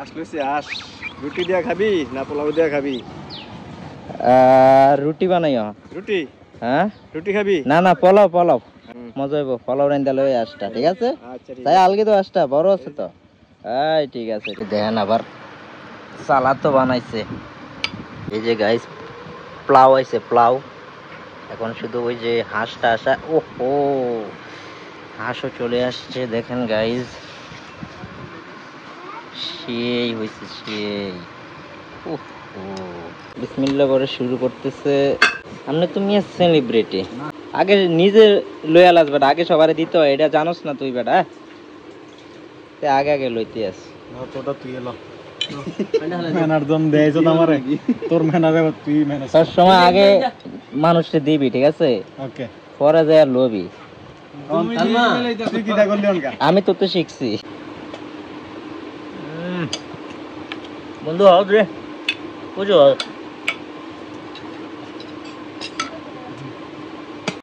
আসলে আস রুটি দিয়া খাবি না পোলাও দিয়া খাবি? রুটি বানাইও। রুটি? হ্যাঁ রুটি খাবি? না না পোলাও পোলাও মজা হইব। পোলাও রাইন্দা লই আসটা, ঠিক আছে? আচ্ছা ঠিক তাই আছে। আলগে তো আসটা বড় আছে তো। এই ঠিক আছে, দেখেন আবার সালাদ তো বানাইছে। এই যে গাইস প্লাউ আইছে, প্লাউ। এখন শুধু ওই যে হাঁসটা আসা, ওহো হাঁসও চলে আসছে দেখেন গাইস, সেই হয়েছে সেই। ওহো বিসমিল্লাহ করে শুরু করতেছে। আপনি তুমি সেলিব্রিটি আগে নিজে লয়াল আস বেটা, আগে সবারে দিতে হয়, এটা জানোস না তুই বেটা? তে আগে আগে লইতে আস। তোটা তুই এলো ম্যানার দম দেয়ছ না আমারে, তোর ম্যানারে তুই ম্যানেজ সব সময় আগে মানুষকে দিবি, ঠিক আছে? ওকে পরে যায় লবি। তুই কি তা করলি অনকা? আমি তো তো শিখছি বন্ধু। আও রে বুঝো